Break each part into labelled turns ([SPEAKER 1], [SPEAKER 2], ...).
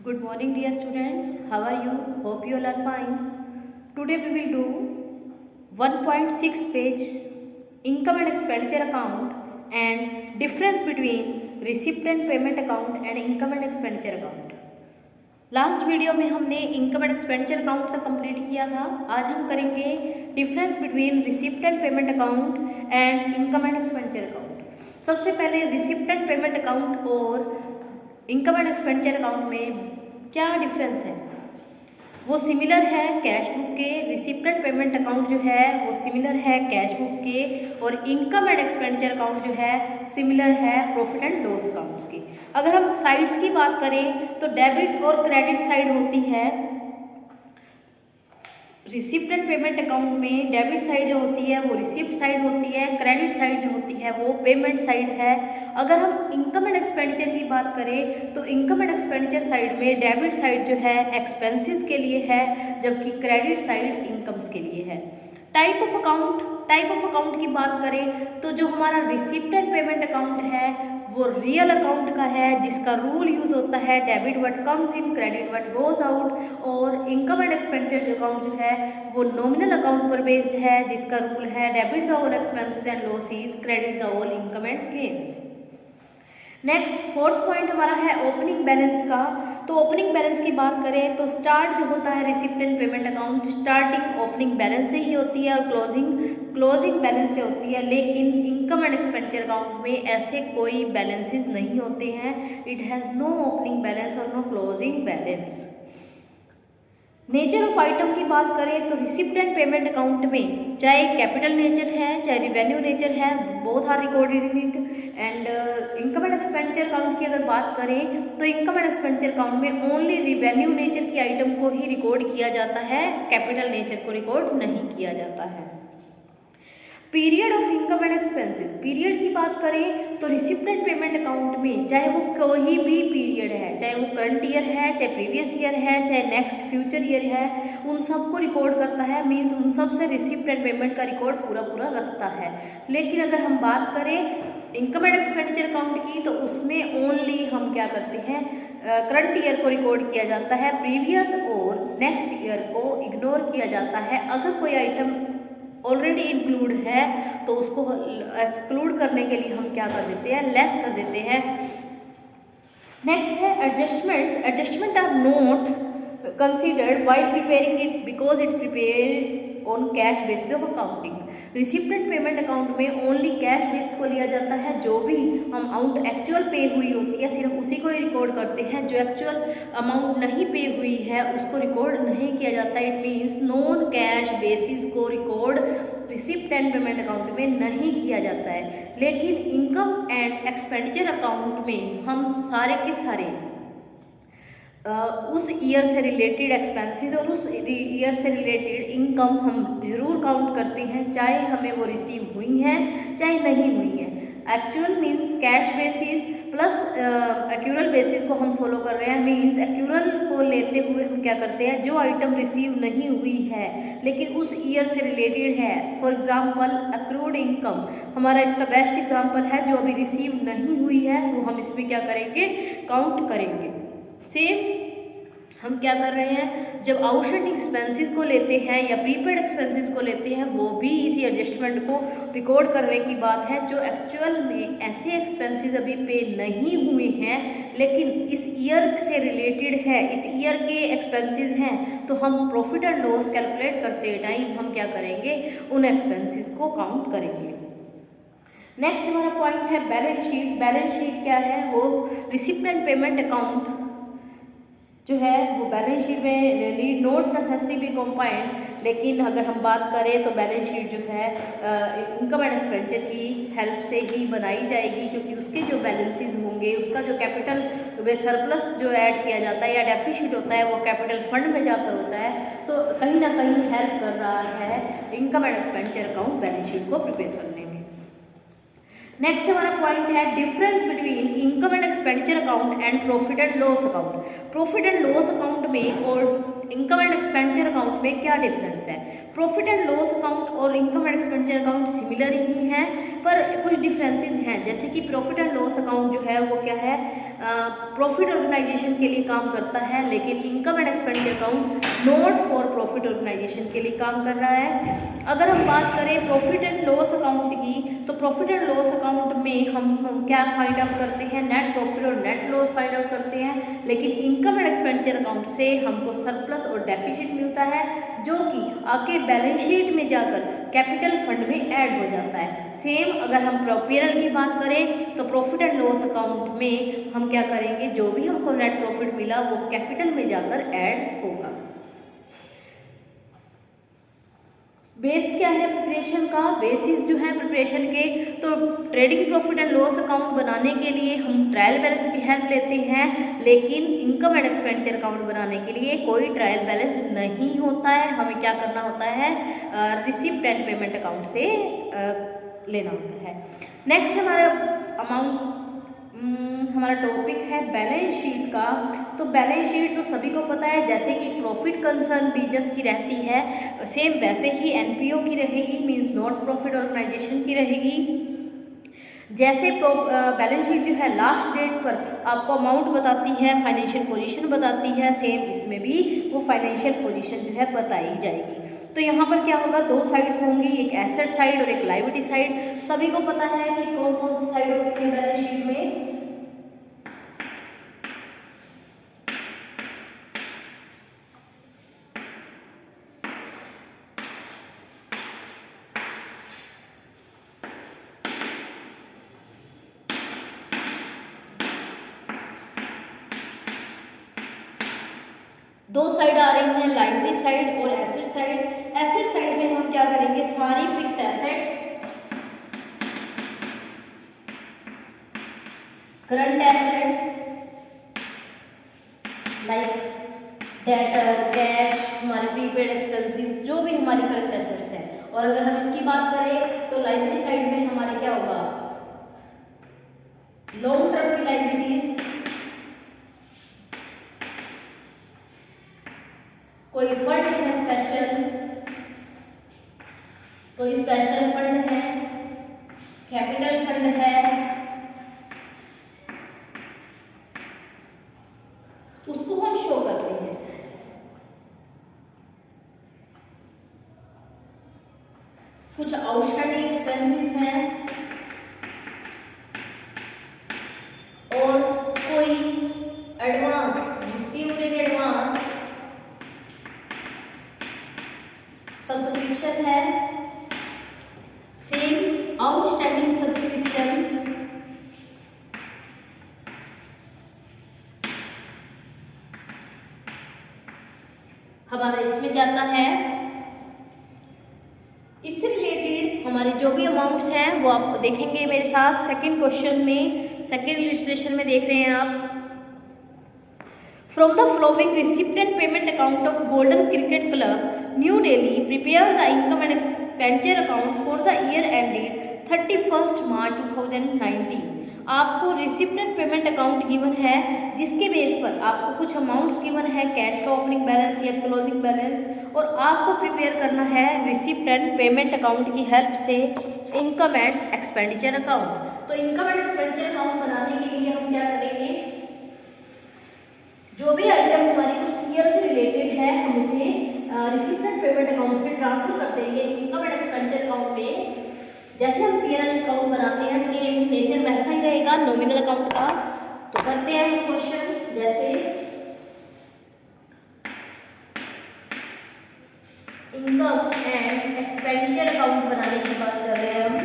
[SPEAKER 1] Good morning, dear students. How are you? Hope you all are fine. Today we will do 1.6 page income and expenditure account and difference between receipt and payment account and income and expenditure account. Last video में हमने income and expenditure account तक complete किया था. आज हम करेंगे difference between receipt and payment account and income and expenditure account. सबसे पहले रिसिप्ट एंड पेमेंट अकाउंट और इनकम एंड एक्सपेंडिचर अकाउंट में क्या डिफरेंस है. वो सिमिलर है कैश बुक के. रिसिप्ट एंड पेमेंट अकाउंट जो है वो सिमिलर है कैश बुक के, और इनकम एंड एक्सपेंडिचर अकाउंट जो है सिमिलर है प्रॉफिट एंड लॉस अकाउंट्स की. अगर हम साइड्स की बात करें तो डेबिट और क्रेडिट साइड होती है. रिसिप्ट एंड पेमेंट अकाउंट में डेबिट साइड जो होती है वो रिसिप्ट साइड होती है, क्रेडिट साइड जो होती है वो पेमेंट साइड है. अगर हम इनकम एंड एक्सपेंडिचर की बात करें तो इनकम एंड एक्सपेंडिचर साइड में डेबिट साइड जो है एक्सपेंसेस के लिए है, जबकि क्रेडिट साइड इनकम्स के लिए है. टाइप ऑफ अकाउंट की बात करें तो जो हमारा रिसिप्ट एंड पेमेंट अकाउंट है वो रियल अकाउंट का है, जिसका रूल यूज होता है debit what comes in credit what goes out. और इनकम एंड एक्सपेंडिचर अकाउंट जो है वो नॉमिनल अकाउंट पर बेस्ड है, जिसका रूल है debit the all expenses and losses, credit the all income and gains. Next fourth point हमारा है ओपनिंग बैलेंस का. तो ओपनिंग बैलेंस की बात करें तो स्टार्ट जो होता है receipt and payment account starting opening balance से ही होती है और क्लोजिंग बैलेंस से होती है. लेकिन इनकम एंड एक्सपेंडिचर अकाउंट में ऐसे कोई बैलेंसेस नहीं होते हैं. It has no opening balance और no closing balance. Nature of item की बात करें तो रिसिप्ट एंड पेमेंट अकाउंट में चाहे कैपिटल नेचर है चाहे रिवेन्यू नेचर है, both are recorded in it. And income and expenditure account की अगर बात करें तो इनकम एंड एक्सपेंडिचर अकाउंट में ओनली रिवेन्यू नेचर की आइटम को ही रिकॉर्ड किया जाता है, कैपिटल नेचर को रिकॉर्ड नहीं किया जाता है. Period of income and expenses. Period की बात करें तो रिसिप्ट एंड पेमेंट अकाउंट में चाहे वो कोई भी पीरियड है, चाहे वो करंट ईयर है, चाहे प्रीवियस ईयर है, चाहे नेक्स्ट फ्यूचर ईयर है, उन सबको रिकॉर्ड करता है. मींस उन सब से रिसिप्ट एंड पेमेंट का रिकॉर्ड पूरा रखता है. लेकिन अगर हम बात करें इनकम एंड एक्सपेंडिचर अकाउंट की तो उसमें ओनली हम क्या करते हैं, करंट ईयर को रिकॉर्ड किया जाता है, प्रीवियस और नेक्स्ट ईयर को इग्नोर किया जाता है. अगर कोई आइटम ऑलरेडी इंक्लूड है तो उसको एक्सक्लूड करने के लिए हम क्या कर देते हैं, लेस कर देते हैं. नेक्स्ट है adjustments. Adjustment are not considered while preparing it because it prepare on cash basis of accounting. Receipt and payment account में ओनली कैश बेस को लिया जाता है. जो भी अमाउंट एक्चुअल पे हुई होती है सिर्फ उसी को ही रिकॉर्ड करते हैं. जो एक्चुअल अमाउंट नहीं पे हुई है उसको रिकॉर्ड नहीं किया जाता. It means non cash basis को record receipt and payment account में नहीं किया जाता है. लेकिन इनकम एंड एक्सपेंडिचर अकाउंट में हम सारे के सारे उस ईयर से रिलेटेड एक्सपेंसेस और उस ईयर से रिलेटेड इनकम हम जरूर काउंट करते हैं, चाहे हमें वो रिसीव हुई हैं चाहे नहीं हुई हैं. Actual means cash basis plus accrual basis को हम फॉलो कर रहे हैं. मींस एक्यूरल को लेते हुए हम क्या करते हैं, जो आइटम रिसीव नहीं हुई है लेकिन उस ईयर से रिलेटेड है, फॉर एग्जांपल अक्रूड इनकम हमारा इसका बेस्ट एग्जांपल है. जो अभी रिसीव नहीं हुई है वो हम इसमें क्या करेंगे, काउंट करेंगे. सेम हम क्या कर रहे हैं, जब आउटस्टैंडिंग एक्सपेंसेस को लेते हैं या प्रीपेड एक्सपेंसेस को लेते हैं वो भी इसी एडजस्टमेंट को रिकॉर्ड करने की बात है. जो एक्चुअल में ऐसे एक्सपेंसेस अभी पे नहीं हुए हैं लेकिन इस ईयर से रिलेटेड है, इस ईयर के एक्सपेंसेस हैं, तो हम प्रॉफिट एंड लॉस कैलकुलेट करते टाइम हम क्या करेंगे, उन एक्सपेंसेस को काउंट करेंगे. नेक्स्ट हमारा पॉइंट है बैलेंस शीट. बैलेंस शीट क्या है, वो रिसिप्ट एंड पेमेंट अकाउंट जो है वो बैलेंस शीट में need not necessary B combined. लेकिन अगर हम बात करें तो बैलेंस शीट जो है इनकम एंड एक्सपेंडिचर की हेल्प से ही बनाई जाएगी, क्योंकि उसके जो बैलेंसेस होंगे, उसका जो कैपिटल वे सरप्लस जो ऐड किया जाता है या डेफिसिट होता है वो कैपिटल फंड में जाकर होता है. तो कहीं ना कहीं हेल्प कर रहा है income and expenditure account balance sheet को प्रिपेयर करने में. नेक्स्ट हमारा पॉइंट है difference between income and expenditure account and profit and loss account. Profit and loss account में और इनकम एंड एक्सपेंडिचर अकाउंट में क्या डिफरेंस है. प्रॉफिट एंड लॉस अकाउंट और income and expenditure account similar ही हैं, पर कुछ डिफरेंसेस हैं, जैसे कि प्रॉफिट एंड लॉस अकाउंट जो है वो क्या है, प्रॉफिट ऑर्गेनाइजेशन के लिए काम करता है, लेकिन income and expenditure account not for profit organisation के लिए काम कर रहा है। अगर हम बात करें प्रॉफिट एंड लॉस अकाउंट की, तो प्रॉफिट एंड लॉस अकाउंट में हम क्या फाइंड आउट करते हैं, नेट प्रॉफिट और नेट लॉस फाइंड आउट करते हैं, लेकिन इनकम एंड एक्सपेंडिचर अकाउंट से हमको सरप्लस और डेफिसिट मिलता है, जो कि आपके बैलेंस शीट में जाकर कैपिटल फंड में ऐड हो जाता है। सेम अगर हम P&L की बात करें तो प्रॉफिट एंड लॉस अकाउंट में हम क्या करेंगे, जो भी हमको नेट प्रॉफिट मिला वो कैपिटल में जाकर ऐड होगा। बेस क्या है प्रिपरेशन का, बेसिस जो है प्रिपरेशन के, तो trading profit and loss account बनाने के लिए हम ट्रायल बैलेंस की हेल्प लेते हैं, लेकिन इनकम एंड एक्सपेंडिचर अकाउंट बनाने के लिए कोई ट्रायल बैलेंस नहीं होता है। हमें क्या करना होता है, रिसिप्ट एंड पेमेंट अकाउंट से लेना होता है। नेक्स्ट हमारा टॉपिक है बैलेंस शीट का। तो बैलेंस शीट तो सभी को पता है, जैसे कि प्रॉफिट कंसर्न बिजनेस की रहती है, सेम वैसे ही एनपीओ की रहेगी, मींस नॉट प्रॉफिट ऑर्गेनाइजेशन की रहेगी। जैसे बैलेंस शीट जो है लास्ट डेट पर आपको अमाउंट बताती है, फाइनेंशियल पोजीशन बताती है, सेम इसमें भी वो फाइनेंशियल पोजीशन जो है बताई जाएगी। तो यहाँ पर क्या होगा, दो साइड्स होंगी, एक एसेट साइड और एक लायबिलिटी साइड। सभी को पता है कि कौन कौन सी साइड होती है बैलेंस शीट में। दो साइड आ रही हैं, लायबिलिटी साइड और एसेट साइड। एसेट साइड में हम क्या करेंगे, सारी fix assets, current assets like debtor, cash, हमारे प्रीपेड एक्सपेंसेस, जो भी हमारी करंट एसेट्स हैं। और अगर हम इसकी बात करें तो लायबिलिटी साइड में हमारे क्या होगा, लॉन्ग टर्म की लायबिलिटीज, कोई फंड है स्पेशल, कोई स्पेशल फंड है, कैपिटल फंड है, उसको हम शो करते हैं। कुछ आउटस्टैंडिंग एक्सपेंसेस हैं और कोई advance, received in advance subscription है, सेम आउटस्टैंडिंग सब्सक्रिप्शन, हमारा इसमें जाता है। इससे रिलेटेड हमारे जो भी अमाउंट्स हैं वो आप देखेंगे मेरे साथ सेकंड क्वेश्चन में, सेकंड इलस्ट्रेशन में देख रहे हैं आप। From the flowing receipt and payment account of golden cricket club new Delhi prepare the income and expenditure account for the year ended 31 मार्च 2019। आपको receipt and payment account given है, जिसके base पर आपको कुछ अमाउंट्स गिवन है, कैश का opening balance या closing balance, और आपको प्रिपेयर करना है रिसिप्ट एंड पेमेंट अकाउंट की हेल्प से इनकम एंड एक्सपेंडिचर अकाउंट। तो इनकम एंड एक्सपेंडिचर अकाउंट बनाने के लिए हम क्या करेंगे, जो भी आइटम हमारी उस ईयर से रिलेटेड है हम उसे रिसिप्ट एंड पेमेंट अकाउंट से ट्रांसफर कर देंगे इनकम एंड एक्सपेंडिचर अकाउंट में। जैसे हम P&L अकाउंट बनाते हैं, सेम नेचर वैसा ही रहेगा नॉमिनल अकाउंट का। तो करते हैं क्वेश्चन, जैसे इनकम एंड एक्सपेंडिचर अकाउंट बनाने की बात कर रहे हैं हम।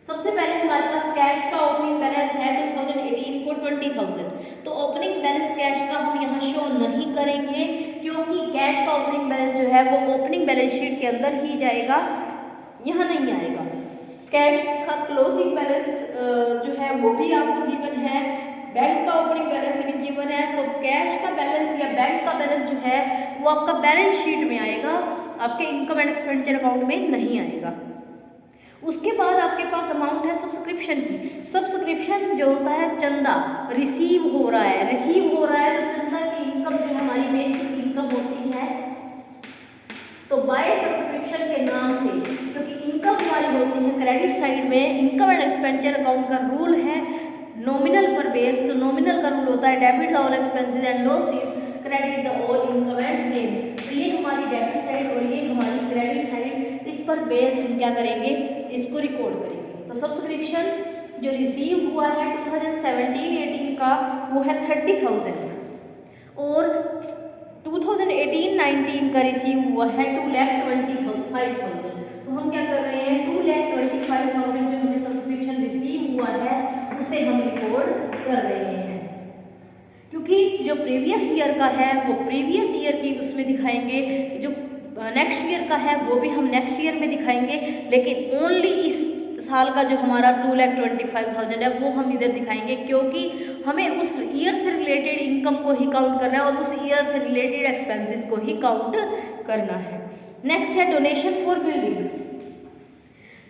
[SPEAKER 1] सबसे पहले हमारे पास कैश का ओपनिंग बैलेंस है 2018 को 20,000। तो ओपनिंग बैलेंस कैश का हम यहाँ शो नहीं करेंगे, क्योंकि कैश का ओपनिंग बैलेंस जो है वो ओपनिंग बैलेंस शीट के अंदर ही जाएगा, यहाँ नहीं आएगा। कैश का क्लोजिंग बैलेंस जो है वो भी आपको गिवन है, बैंक का ओपनिंग बैलेंस भी गिवन है। तो कैश का बैलेंस या बैंक का बैलेंस जो है वो आपका बैलेंस शीट में आएगा, आपके इनकम एंड एक्सपेंडिचर अकाउंट में नहीं आएगा। उसके बाद आपके पास अमाउंट है सब्सक्रिप्शन की। सब्सक्रिप्शन जो होता है चंदा रिसीव हो रहा है, तो चंदा की इनकम जो हमारी बेसिक इनकम होती है। तो तो बाय सब्सक्रिप्शन के नाम से, क्योंकि इनकम हमारी होती है क्रेडिट साइड में, इनकम एंड एक्सपेंडिचर अकाउंट का रूल है नॉमिनल पर बेस। तो नॉमिनल का रूल होता है debit all expenses and losses, credit the all income and gains. तो ये हमारी डेबिट साइड और ये हमारी क्रेडिट साइड, इस पर बेस हम क्या करेंगे, इसको रिकॉर्ड करेंगे। तो सब्सक्रिप्शन जो रिसीव हुआ है 2017-18 का वो है 30,000 और 2018-19 का रिसीव हुआ है 2,25,000। तो हम क्या कर रहे हैं, 2,25,000 जो हमें सब्सक्रिप्शन रिसीव हुआ है उसे हम रिकॉर्ड कर रहे हैं, क्योंकि जो प्रीवियस ईयर का है वो प्रीवियस ईयर की उसमें दिखाएंगे, जो नेक्स्ट ईयर का है वो भी हम नेक्स्ट ईयर में दिखाएंगे, लेकिन ओनली इस साल का जो हमारा 2,25,000 है वो हम इधर दिखाएंगे, क्योंकि हमें उस ईयर से रिलेटेड इनकम को ही काउंट करना है और उस ईयर से रिलेटेड एक्सपेंसेस को ही काउंट करना है। नेक्स्ट है डोनेशन फॉर बिल्डिंग।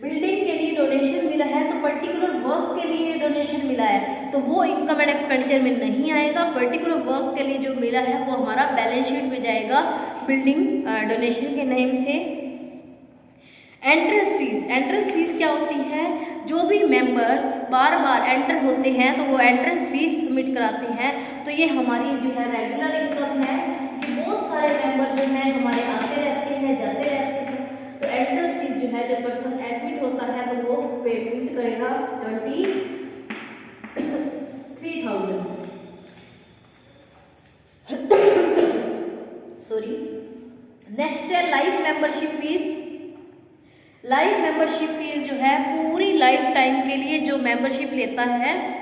[SPEAKER 1] बिल्डिंग के लिए डोनेशन मिला है, तो पर्टिकुलर वर्क के लिए डोनेशन मिला है तो वो इनकम एंड एक्सपेंडिचर में नहीं आएगा। पर्टिकुलर वर्क के लिए जो मिला है वो हमारा बैलेंस शीट में जाएगा बिल्डिंग डोनेशन के नेम से। एंट्रेंस फीस, एंट्रेंस फीस क्या होती है, जो भी मेंबर्स बार बार एंटर होते हैं तो वो एंट्रेंस फीस सबमिट कराते हैं। तो ये हमारी जो है रेगुलर इनकम है, कि बहुत सारे मेंबर जो है हमारे आते रहते हैं जाते रहते हैं, तो एंट्रेंस फीस जो है जब पर्सन एडमिट होता है तो वो पेमेंट करेगा 23,000 सॉरी। नेक्स्ट है life membership fees. Life membership fees जो है पूरी लाइफ टाइम के लिए जो मेंबरशिप लेता है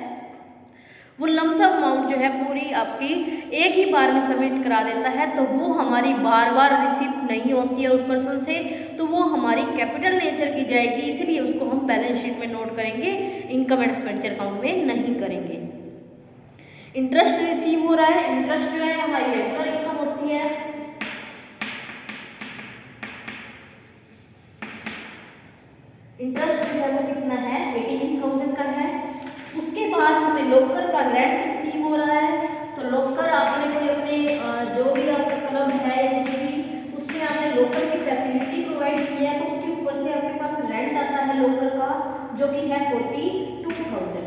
[SPEAKER 1] वो लमसम अमाउंट जो है पूरी आपकी एक ही बार में सबमिट करा देता है, तो वो हमारी बार बार रिसीव नहीं होती है उस पर्सन से, तो वो हमारी कैपिटल नेचर की जाएगी, इसलिए उसको हम बैलेंस शीट में नोट करेंगे, इनकम एंड एक्सपेंडिचर अकाउंट में नहीं करेंगे। इंटरेस्ट रिसीव हो रहा है, इंटरेस्ट जो है हमारी रेगुलर इनकम होती है। इंटरेस्ट जो है वो कितना है, 18,000 का है। उसके बाद हमें लोकर का रेंट रिसीव हो रहा है, तो लोकर आपने कोई अपने जो भी आपका क्लब है कुछ भी उसमें आपने लोकर की फैसिलिटी प्रोवाइड की है, तो उसके ऊपर से आपके पास रेंट आता है लोकर का, जो कि है 42,000।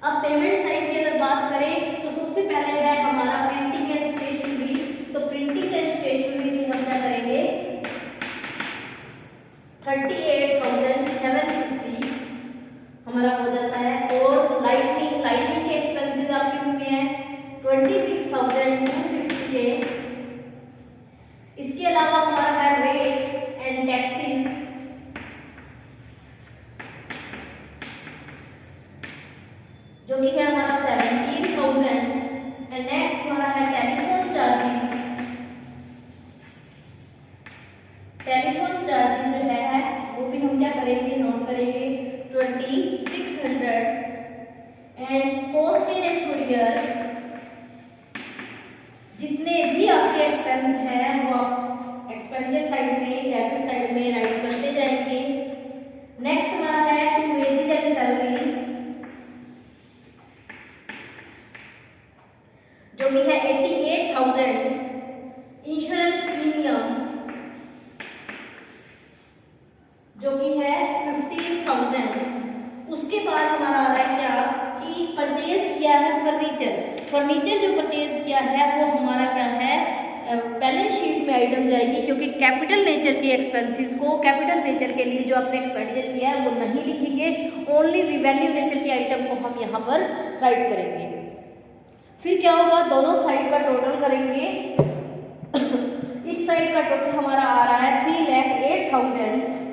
[SPEAKER 1] अब पेमेंट साइड की अगर बात करें तो सबसे पहले है हमारा प्रिंटिंग एंड स्टेशनरी। तो प्रिंटिंग एंड स्टेशनरी से हम क्या करेंगे, 38,750 हमारा हो जाता है। और लाइटिंग के एक्सपेंसेस आपके कितने हैं, 26,250 है। इसके अलावा हमारा है रेट एंड टैक्सेस, जो कि है हमारा 17,000। एंड नेक्स्ट हमारा है टेलीफोन चार्जेस। टेलीफोन चार्जेस जो है वो भी हम क्या करेंगे, नोट करेंगे 2,600। एंड पोस्टेज एंड कुरियर, जितने भी आपके एक्सपेंस हैं वो आप एक्सपेंडिचर साइड में डेबिट साइड में राइट करते जाएंगे। नेक्स्ट हमारा है टू वेजेस एंड सैलरी, जो कि है 88,000। इंश्योरेंस प्रीमियम जो कि है 15,000। उसके बाद हमारा आ रहा है क्या कि परचेज किया है फर्नीचर जो परचेज किया है वो हमारा क्या है, बैलेंस शीट में आइटम जाएगी, क्योंकि कैपिटल नेचर के एक्सपेंसेस को कैपिटल नेचर के लिए जो आपने एक्सपेंडिचर किया है वो नहीं लिखेंगे, ओनली रिवेन्यू नेचर के आइटम को हम यहाँ पर राइट करेंगे। फिर क्या होगा, दोनों साइड का टोटल करेंगे। इस साइड का टोटल हमारा आ रहा है 3,08,000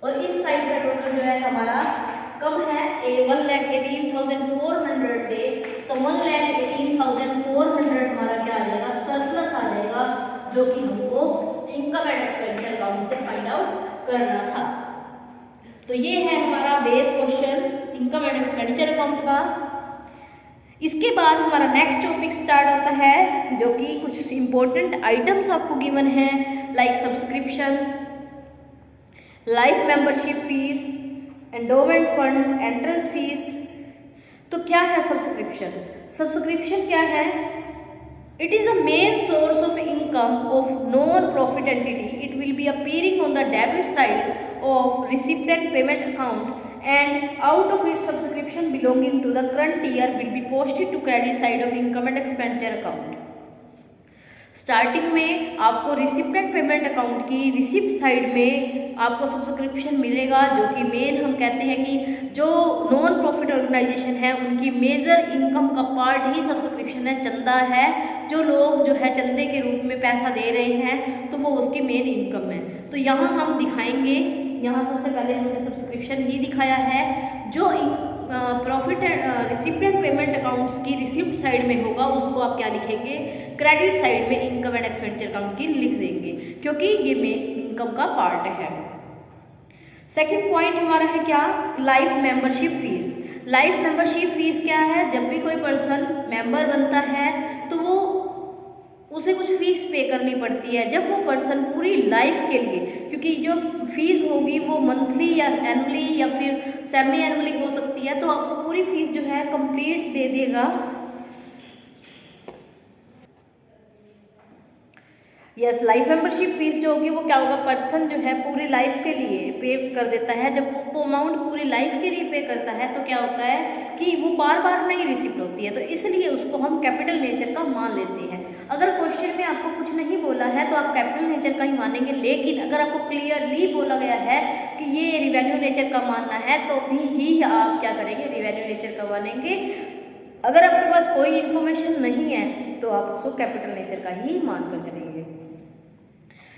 [SPEAKER 1] और इस साइड का टोटल जो है हमारा कम है 1,18,400 से, तो 1,18,400 हमारा क्या आ जाएगा, सरप्लस आ जाएगा, जो कि हमको इनकम एंड एक्सपेंडिचर अकाउंट से फाइंड आउट करना था। तो ये है हमारा base question income and expenditure account का। इसके बाद हमारा नेक्स्ट टॉपिक स्टार्ट होता है, जो कि कुछ इंपॉर्टेंट आइटम्स आपको गिवन है, like subscription, life membership fees, endowment fund, entrance fees. तो क्या है सब्सक्रिप्शन? सब्सक्रिप्शन क्या है? It is the main source of income of non-profit entity. It will be appearing on the debit side of recipient payment account, and out of its subscription belonging to the current year will be posted to credit side of income and expenditure account. Starting में आपको recipient payment account की receipt side में आपको subscription मिलेगा, जो कि main हम कहते हैं कि जो नॉन प्रॉफिट ऑर्गेनाइजेशन है उनकी मेजर इनकम का पार्ट ही सब्सक्रिप्शन है, चंदा है। जो लोग जो है चंदे के रूप में पैसा दे रहे हैं तो वो उसकी मेन इनकम है। तो यहाँ हम दिखाएंगे, यहाँ सबसे पहले हमने सब्सक्रिप्शन ही दिखाया है। जो प्रॉफिट रिसिप्टेंट पेमेंट अकाउंट्स की रिसिप्ट साइड में होगा उसको आप क्या लिखेंगे? क्रेडिट साइड में इनकम एंड एक्सपेंडिचर अकाउंट की लिख देंगे, क्योंकि ये मेन इनकम का पार्ट है। सेकंड पॉइंट हमारा है क्या? Life membership fees. Life membership fees क्या है? जब भी कोई पर्सन मेंबर बनता है तो वो उसे कुछ फीस पे करनी पड़ती है। जब वो पर्सन पूरी लाइफ के लिए, क्योंकि जो फीस होगी वो मंथली या एनुअली या फिर सेमी एनुअली हो सकती है, तो आपको पूरी फीस जो है कंप्लीट दे देगा। यस, लाइफ मेंबरशिप फीस जो होगी वो क्या होगा? पर्सन जो है पूरी लाइफ के लिए पे कर देता है। जब वो अमाउंट पूरी लाइफ के लिए पे करता है तो क्या होता है कि वो बार बार नहीं रिसीव होती है, तो इसलिए उसको हम कैपिटल नेचर का मान लेते हैं। अगर क्वेश्चन में आपको कुछ नहीं बोला है तो आप कैपिटल नेचर का ही मानेंगे, लेकिन अगर आपको क्लियरली बोला गया है कि ये रिवेन्यू नेचर का मानना है तो भी आप क्या करेंगे? रिवेन्यू नेचर का मानेंगे। अगर आपके पास कोई इन्फॉर्मेशन नहीं है तो आप उसको कैपिटल नेचर का ही मानकर चलेंगे।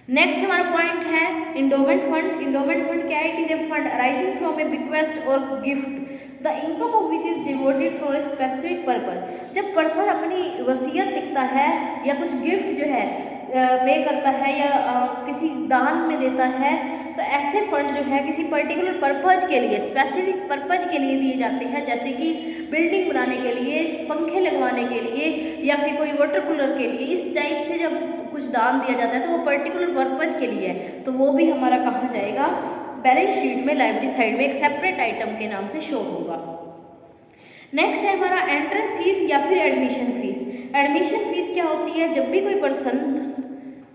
[SPEAKER 1] नेक्स्ट हमारा पॉइंट है इंडोमेंट फंड। इंडोमेंट फंड क्या है? It is a fund arising from a bequest or gift the income of which is devoted for a specific purpose. जब पर्सन अपनी वसीयत लिखता है या कुछ गिफ्ट जो है पे करता है या किसी दान में देता है, तो ऐसे फंड जो है किसी पर्टिकुलर पर्पज के लिए, स्पेसिफिक पर्पज के लिए दिए जाते हैं, जैसे कि बिल्डिंग बनाने के लिए, पंखे लगवाने के लिए या फिर कोई वाटर कूलर के लिए। इस टाइप से जब कुछ दान दिया जाता है तो वो पर्टिकुलर पर्पज के लिए है, तो वो भी हमारा कहा जाएगा बैलेंस शीट में लायबिलिटी साइड में एक सेपरेट आइटम के नाम से शो होगा। नेक्स्ट है हमारा एंट्रेंस फीस या फिर एडमिशन फीस। एडमिशन फीस क्या होती है? जब भी कोई पर्सन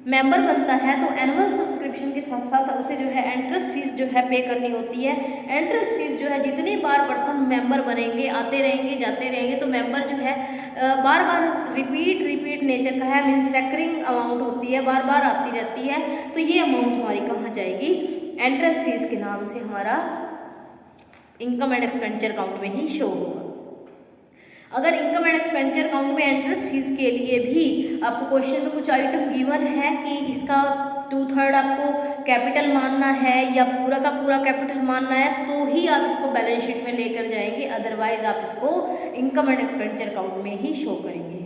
[SPEAKER 1] मेंबर बनता है तो एनुअल सब्सक्रिप्शन के साथ साथ उसे जो है एंट्रेंस फीस जो है पे करनी होती है। एंट्रेंस फीस जो है जितनी बार पर्सन मेंबर बनेंगे, आते रहेंगे जाते रहेंगे, तो मेंबर जो है बार बार रिपीट नेचर का है, मीन्स रेकरिंग अमाउंट होती है, बार बार आती रहती है, तो ये अमाउंट हमारी कहाँ जाएगी? एंट्रेंस फीस के नाम से हमारा इनकम एंड एक्सपेंडिचर अकाउंट में ही शो होगा। अगर इनकम एंड एक्सपेंडिचर अकाउंट में एंट्रेंस फीस के लिए भी आपको क्वेश्चन में कुछ आइटम गिवन है कि इसका 2/3 आपको कैपिटल मानना है या पूरा का पूरा कैपिटल मानना है, तो ही आप इसको बैलेंस शीट में लेकर जाएंगे, अदरवाइज आप इसको इनकम एंड एक्सपेंडिचर अकाउंट में ही शो करेंगे।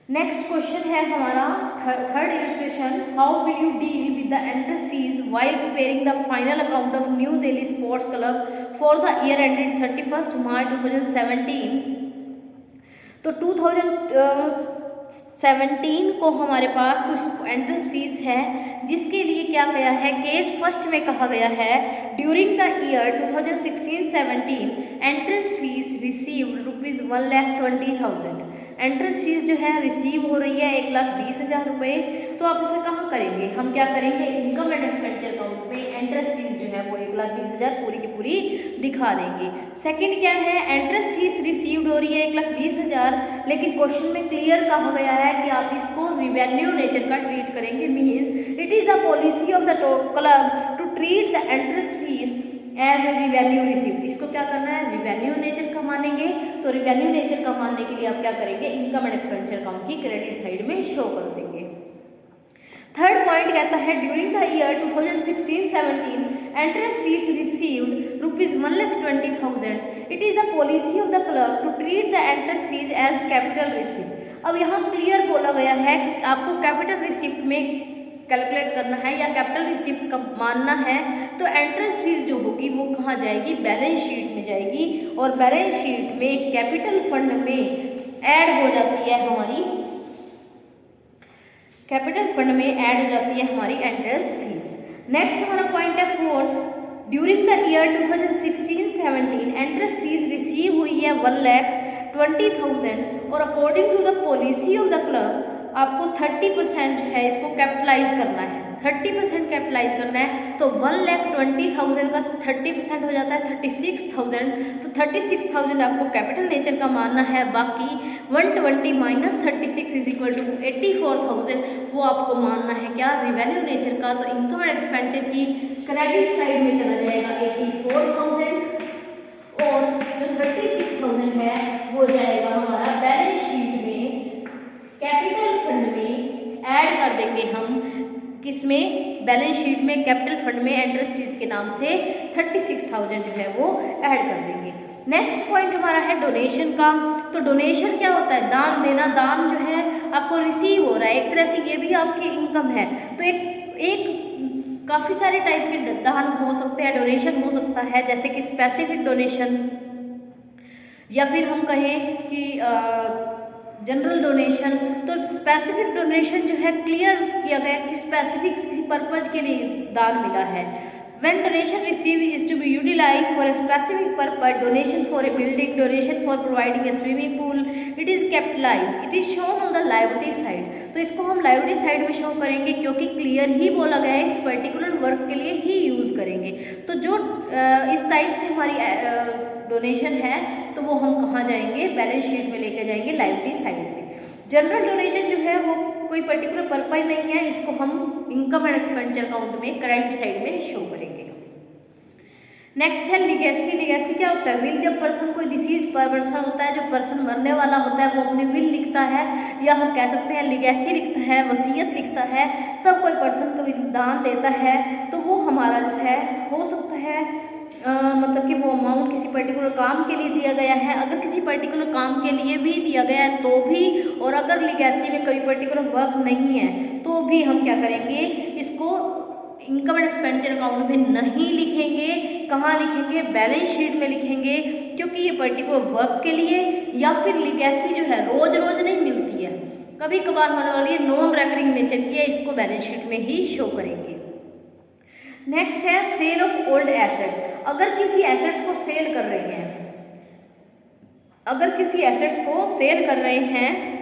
[SPEAKER 1] नेक्स्ट क्वेश्चन है हमारा third illustration, how will you deal with the entrance fees while preparing the final account of new Delhi sports club for the year ended 31 मार्च 2017। तो 2017 को हमारे पास कुछ एंट्रेंस फीस है, जिसके लिए क्या गया है? केस फर्स्ट में कहा गया है during the year 2016-17 entrance fees received ₹1,20,000। Entrance fees जो है रिसीव हो रही है 1,20,000 रुपये। तो आप इसे कहाँ करेंगे? हम क्या करेंगे? इनकम एंड एक्सपेंडिचर अकाउंट में एंट्रेंस फीस जो है वो 1,20,000 पूरी की पूरी दिखा देंगे। सेकंड क्या है? एंट्रेंस फीस रिसीव्ड हो रही है 1,20,000, लेकिन क्वेश्चन में क्लियर कहा गया है कि आप इसको रिवेन्यू नेचर का ट्रीट करेंगे, means it is the policy of the club to treat the entrance fees as a revenue received. इसको क्या करना है? रिवेन्यू नेचर का मानेंगे। तो रिवेन्यू नेचर का मानने के लिए आप क्या करेंगे? इनकम एंड एक्सपेंडिचर अकाउंट की क्रेडिट साइड में शो कर देंगे। थर्ड पॉइंट कहता है during the year 2016-17 entrance fees received ₹1,20,000। It is the policy of the club to treat the entrance fees as capital receipt. अब यहाँ क्लियर बोला गया है कि आपको कैपिटल रिसिप्ट में कैलकुलेट करना है या कैपिटल रिसिप्ट का मानना है, तो एंट्रेंस फीस जो होगी वो कहाँ जाएगी? बैलेंस शीट में जाएगी, और बैलेंस शीट में कैपिटल फंड में ऐड हो जाती है हमारी, कैपिटल फंड में ऐड हो जाती है हमारी एंट्रेंस फीस। नेक्स्ट हमारा पॉइंट है fourth, during the year 2016-17 entrance fees receive हुई है 20,000 और according to the policy of the club आपको 30% जो है इसको कैपिटलाइज करना है, 30% कैपिटलाइज करना है। तो 1,20,000 का 30% हो जाता है 36,000। तो 36,000 आपको कैपिटल नेचर का मानना है, बाकी 120 माइनस 36 इज इक्वल टू 84,000 वो आपको मानना है क्या, रिवेन्यू नेचर का। तो इनकम एंड एक्सपेंडिचर की क्रेडिट साइड में चला जाएगा 84,000 और जो 36,000 है वो जाएगा हमारा बैलेंस शीट में, कैपिटल फंड में ऐड कर देंगे हम, किसमें, बैलेंस शीट में कैपिटल फंड में एंट्रेंस फीस के नाम से 36,000 जो है वो ऐड कर देंगे। नेक्स्ट पॉइंट हमारा है डोनेशन का। तो डोनेशन क्या होता है, दान देना। दान जो है आपको रिसीव हो रहा है, एक तरह से ये भी आपकी इनकम है। तो एक काफ़ी सारे टाइप के दान हो सकते हैं, डोनेशन हो सकता है, जैसे कि स्पेसिफिक डोनेशन, या फिर हम कहें कि जनरल डोनेशन। तो स्पेसिफिक डोनेशन जो है क्लियर किया गया कि स्पेसिफिक किसी पर्पज के लिए दान मिला है। When donation received is to be utilized for a specific purpose, donation for a building, donation for providing a swimming pool, it is capitalized, it is shown on the liability side। तो इसको हम liability side में show करेंगे क्योंकि clear ही बोला गया है इस पर्टिकुलर वर्क के लिए ही यूज़ करेंगे। तो जो इस टाइप से हमारी डोनेशन है तो वो हम कहाँ जाएंगे, बैलेंस शीट में लेके जाएंगे लाइबिलिटी साइड में। जनरल डोनेशन जो है वो कोई पर्टिकुलर पर्पज नहीं है, इसको हम इनकम एंड एक्सपेंडिचर अकाउंट में क्रेडिट साइड में शो करेंगे। नेक्स्ट है लिगेसी। लिगेसी क्या होता है, विल। जब पर्सन कोई डिसीज पर्सन होता है, जो पर्सन मरने वाला होता है, वो अपनी विल लिखता है, या हम कह सकते हैं लिगेसी लिखता है, वसीयत लिखता है, तब कोई पर्सन को दान देता है तो वो हमारा जो है हो सकता है मतलब कि वो अमाउंट किसी पर्टिकुलर काम के लिए दिया गया है, अगर किसी पर्टिकुलर काम के लिए भी दिया गया है तो भी, और अगर लिगेसी में कोई पर्टिकुलर वर्क नहीं है तो भी हम क्या करेंगे, इसको इनकम एंड एक्सपेंडिचर अकाउंट में नहीं लिखेंगे। कहाँ लिखेंगे, बैलेंस शीट में लिखेंगे, क्योंकि ये पर्टिकुलर वर्क के लिए या फिर लिगेसी जो है रोज रोज नहीं मिलती है, कभी कभार होने वाली है, नॉन रेकरिंग नेचर की है, इसको बैलेंस शीट में ही शो करेंगे। नेक्स्ट है सेल ऑफ ओल्ड एसेट्स। अगर किसी एसेट्स को सेल कर रहे हैं, अगर किसी एसेट्स को सेल कर रहे हैं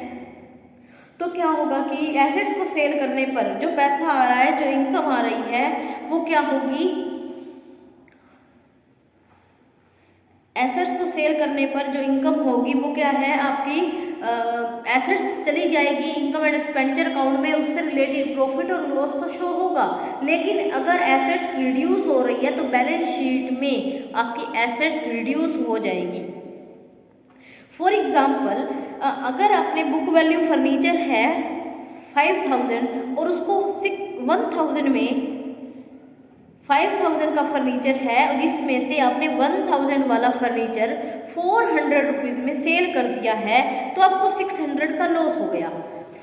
[SPEAKER 1] तो क्या होगा कि एसेट्स को सेल करने पर जो पैसा आ रहा है, जो इनकम आ रही है, वो क्या होगी, एसेट्स को सेल करने पर जो इनकम होगी वो क्या है आपकी, एसेट्स चली जाएगी इनकम एंड एक्सपेंडिचर अकाउंट में, उससे रिलेटेड प्रॉफिट और लॉस तो शो होगा। लेकिन अगर एसेट्स रिड्यूस हो रही है तो बैलेंस शीट में आपकी एसेट्स रिड्यूस हो जाएगी। फॉर एग्जाम्पल, अगर आपने बुक वैल्यू फर्नीचर है 5,000 और उसको 1,000 में 5,000 का फर्नीचर है, जिसमें से आपने 1,000 वाला फर्नीचर 400 रुपीज़ में सेल कर दिया है, तो आपको 600 का लॉस हो गया।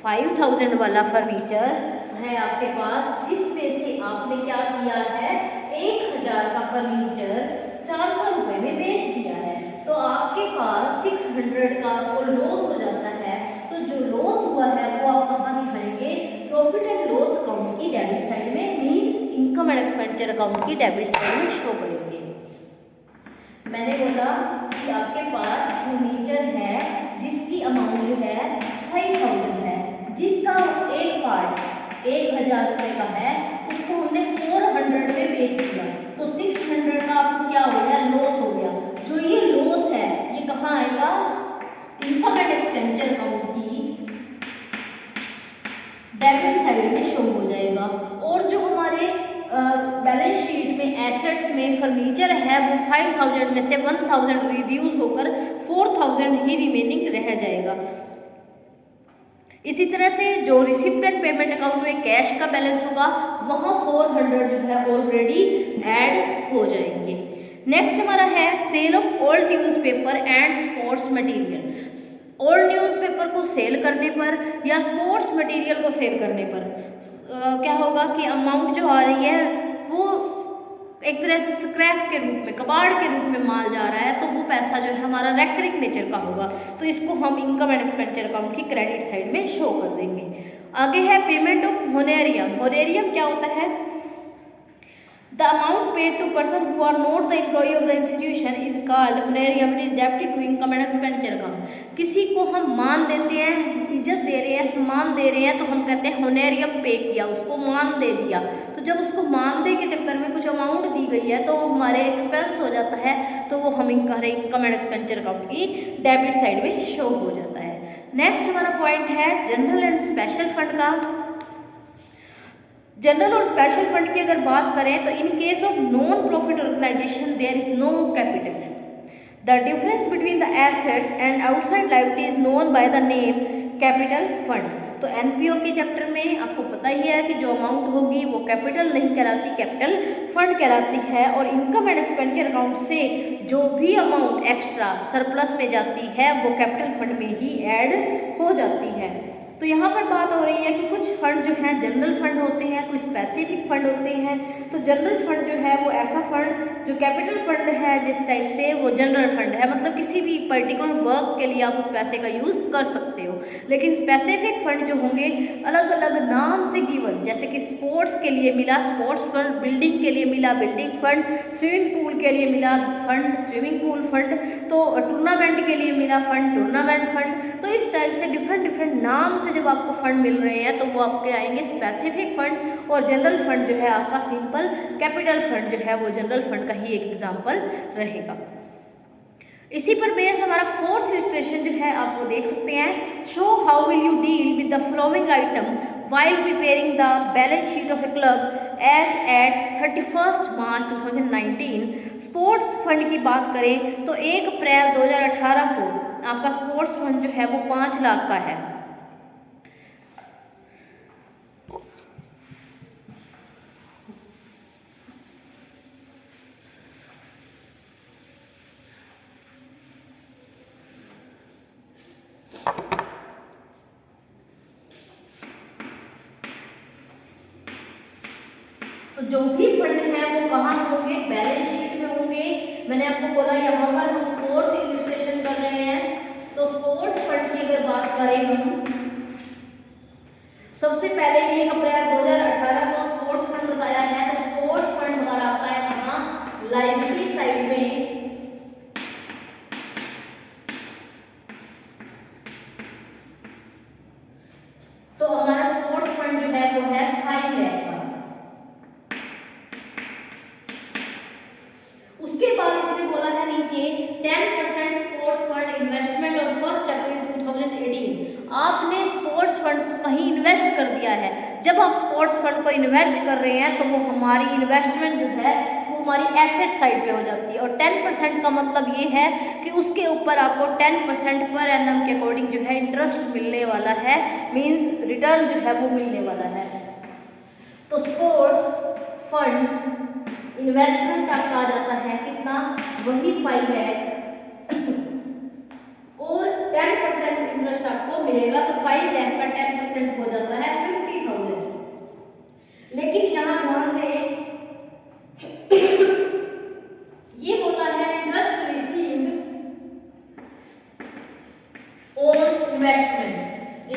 [SPEAKER 1] 5,000 वाला फर्नीचर है आपके पास, जिसमें से आपने क्या किया है, 1,000 का फर्नीचर 400 रुपये में बेच दिया है, तो आपके पास 600 का आपको लॉस हो जाता है। तो जो लॉस हुआ है वो आप कहाँ दिखाएंगे, प्रॉफिट एंड लॉस अकाउंट की डेबिट साइड में, means income and expenditure account की डेबिट साइड में शो करेंगे। मैंने बोला कि आपके पास फर्नीचर है जिसकी अमाउंट जो है 5,000 है, जिसका एक पार्ट 1,000 रुपये का है, उसको हमने 400 में बेच दिया, तो 600 का आपको क्या हो गया, लॉस हो गया। जो ये लॉस है ये कहाँ आएगा, इनकम एंड एक्सपेंडिचर अकाउंट की डेबिट साइड में शो हो जाएगा। और जो हमारे बैलेंस शीट में एसेट्स में फर्नीचर है वो 5,000 में से 1,000 रिड्यूस होकर 4,000 ही रिमेनिंग रह जाएगा। इसी तरह से जो रिसिप्टेंट पेमेंट अकाउंट में कैश का बैलेंस होगा वहाँ 400 जो है ऑलरेडी ऐड हो जाएंगे। नेक्स्ट हमारा है sale of old newspaper and sports material. Old newspaper को सेल करने पर या स्पोर्ट्स मटेरियल को सेल करने पर क्या होगा कि अमाउंट जो आ रही है वो एक तरह से स्क्रैप के रूप में, कबाड़ के रूप में माल जा रहा है, तो वो पैसा जो है हमारा रेकरिंग नेचर का होगा, तो इसको हम इनकम एंड एक्सपेंडिचर अकाउंट की क्रेडिट साइड में शो कर देंगे। आगे है पेमेंट ऑफ होनेरियम। होनेरियम क्या होता है, The amount paid to person who are not the employee of the institution is called honorarium and is adapted to income and expenditure account. किसी को हम मान देते हैं, इज्जत दे रहे हैं, सम्मान दे रहे हैं, तो हम कहते हैं होनेरियम पे किया, उसको मान दे दिया। तो जब उसको मान दे के चक्कर में कुछ अमाउंट दी गई है तो वो हमारे एक्सपेंस हो जाता है, तो वो हम हमारे इनकम एंड एक्सपेंडिचर अकाउंट की डेबिट साइड में शो हो जाता है। नेक्स्ट हमारा पॉइंट है जनरल एंड स्पेशल फंड का। जनरल और स्पेशल फंड की अगर बात करें तो in case of non profit organisation there is no capital. The difference between the assets and outside liability is known by the name capital fund. तो NPO के chapter में आपको पता ही है कि जो अमाउंट होगी वो कैपिटल नहीं कहलाती, कैपिटल फंड कहलाती है। और इनकम एंड एक्सपेंडिचर अकाउंट से जो भी अमाउंट एक्स्ट्रा सरप्लस में जाती है वो कैपिटल फंड में ही ऐड हो जाती है। तो यहाँ पर बात हो रही है कि कुछ फंड जो हैं जनरल फंड होते हैं, कुछ स्पेसिफिक फंड होते हैं। तो जनरल फंड जो है वो ऐसा फंड जो कैपिटल फंड है जिस टाइप से वो जनरल फंड है, मतलब किसी भी पर्टिकुलर वर्क के लिए आप उस पैसे का यूज़ कर सकते हो। लेकिन स्पेसिफिक फंड जो होंगे अलग अलग नाम से गिवन, जैसे कि स्पोर्ट्स के लिए मिला स्पोर्ट्स फंड, बिल्डिंग के लिए मिला बिल्डिंग फंड, स्विमिंग पूल के लिए मिला फंड स्विमिंग पूल फंड, तो टूर्नामेंट के लिए मिला फंड टूर्नामेंट फंड। तो इस टाइप से डिफरेंट नाम से जब आपको फंड मिल रहे हैं तो वो आपके आएंगे स्पेसिफिक फंड। और जनरल फंड जो है आपका सिंपल कैपिटल फंड जो है वो जनरल फंड का ही एक एग्जांपल रहेगा। इसी पर बेस हमारा फोर्थ इलस्ट्रेशन जो है आप वो देख सकते हैं। Show how will you deal with the following item while preparing the balance sheet of a club as at 31st March 2019। Sports fund की बात करें तो 1 अप्रैल 2018 को आपका स्पोर्ट्स फंड जो है वो 5 लाख का है। तो जो भी फंड है वो कहाँ होंगे, बैलेंस शीट में होंगे। मैंने आपको बोला यहाँ पर हम फोर्थ इलस्ट्रेशन कर रहे हैं। तो स्पोर्ट्स फंड की अगर बात करें हम सबसे पहले 1 अप्रैल 2018 को स्पोर्ट्स फंड बताया है। तो स्पोर्ट्स फंड हमारा आता है कहाँ, लायबिलिटी साइड में। तो हमारा स्पोर्ट्स फंड जो है वो है 5 लाख का। उसके बाद इसने बोला है नीचे 10% स्पोर्ट्स फंड इन्वेस्टमेंट और 1 अप्रैल 2018। आपने स्पोर्ट्स फंड को कहीं इन्वेस्ट कर दिया है। जब आप स्पोर्ट्स फंड को इन्वेस्ट कर रहे हैं तो वो हमारी इन्वेस्टमेंट जो है वो हमारी एसेट साइड पे हो जाती है। और 10% का मतलब ये है कि उसके ऊपर आपको 10% पर एनम के अकॉर्डिंग जो है इंटरेस्ट मिलने वाला है, मीन्स रिटर्न जो है वो मिलने वाला है। तो स्पोर्ट्स फंड इन्वेस्टमेंट आपका आ जाता है कितना, वही 5 लाख और 10% इंटरेस्ट आपको मिलेगा। तो 5 लाख का 10% हो जाता है 50,000। लेकिन यहाँ ध्यान दें ये बोला है interest received on investment.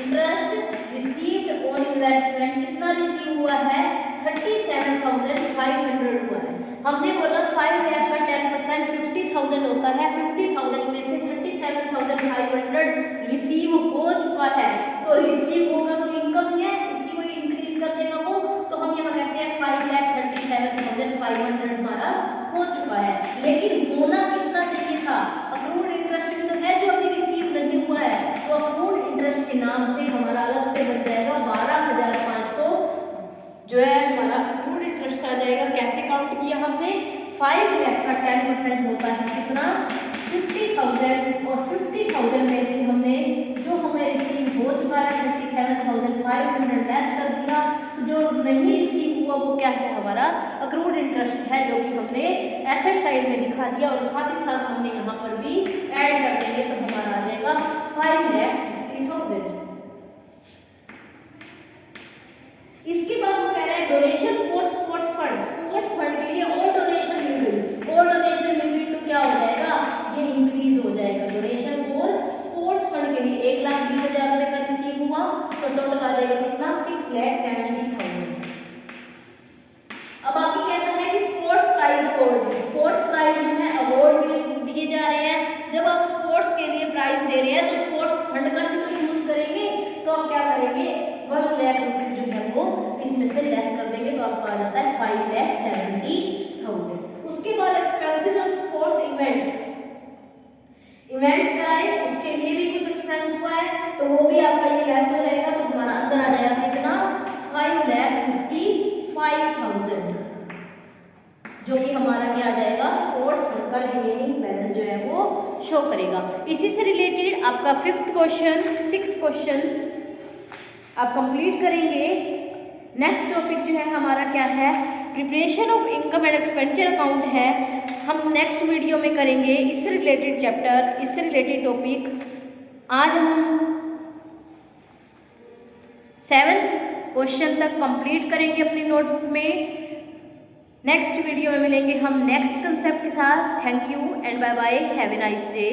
[SPEAKER 1] Interest received on investment कितना रिसीव हुआ है, 37,500 हुआ है। हमने बोला 5 लाख का 10% 50,000 होता है। 50,000 में से 37,500 रिसीव हो चुका है। तो रिसीव होगा तो इनकम है, इसी को इंक्रीज कर देगा वो। तो हम यहाँ कहते हैं 5,37,500 हमारा हो चुका है। लेकिन होना कितना चाहिए था, अक्रूड इंटरेस्ट तो है जो अभी रिसीव नहीं हुआ है। तो अक्रूड इंटरेस्ट के नाम से हमारा अलग से बन जाएगा 12,500 जो है हमारा अक्रूड इंटरेस्ट आ जाएगा। कैसे काउंट किया हमने, 5 लाख का 10% होता है कितना, 50,000। और 50,000 में से हमने जो हमें रिसीव हो चुका है 37,500 लेस कर दिया। तो जो नहीं रिसीव हुआ वो क्या है, हमारा अक्रूड इंटरेस्ट है, जो कि हमने एसेट साइड में दिखा दिया। और साथ ही साथ हमने यहाँ पर भी ऐड कर देंगे तो हमारा आ जाएगा 5,50,000। इसके बाद वो कह रहे हैं donation for sports fund. Sports fund के लिए और डोनेशन मिल गई, और डोनेशन मिल गई तो क्या हो जाएगा, ये इंक्रीज हो जाएगा। डोनेशन फॉर स्पोर्ट्स फंड के लिए 1,20,000 रुपए का रिसीव हुआ तो टोटल आ जाएगा कितना, 6,70,000। अब आगे कहता है कि जाए उसके लिए भी कुछ एक्सपेंस हुआ है तो वो भी आपका ये लेस हो जाएगा, तो हमारा अंदर आ जाएगा कितना 5,55,000, जो कि हमारा क्या आ जाएगा स्पोर्ट्स फंड का रिमेनिंग बैलेंस जो है वो शो करेगा। इसी से रिलेटेड आपका 5th क्वेश्चन 6th क्वेश्चन आप कंप्लीट करेंगे। नेक्स्ट टॉपिक जो है हमारा क्या है, preparation of income and expenditure account है। हम नेक्स्ट वीडियो में करेंगे इससे रिलेटेड चैप्टर, इससे रिलेटेड टॉपिक। आज हम 7th क्वेश्चन तक कंप्लीट करेंगे अपनी नोटबुक में। नेक्स्ट वीडियो में मिलेंगे हम नेक्स्ट कंसेप्ट के साथ। Thank you and bye bye, have a nice day.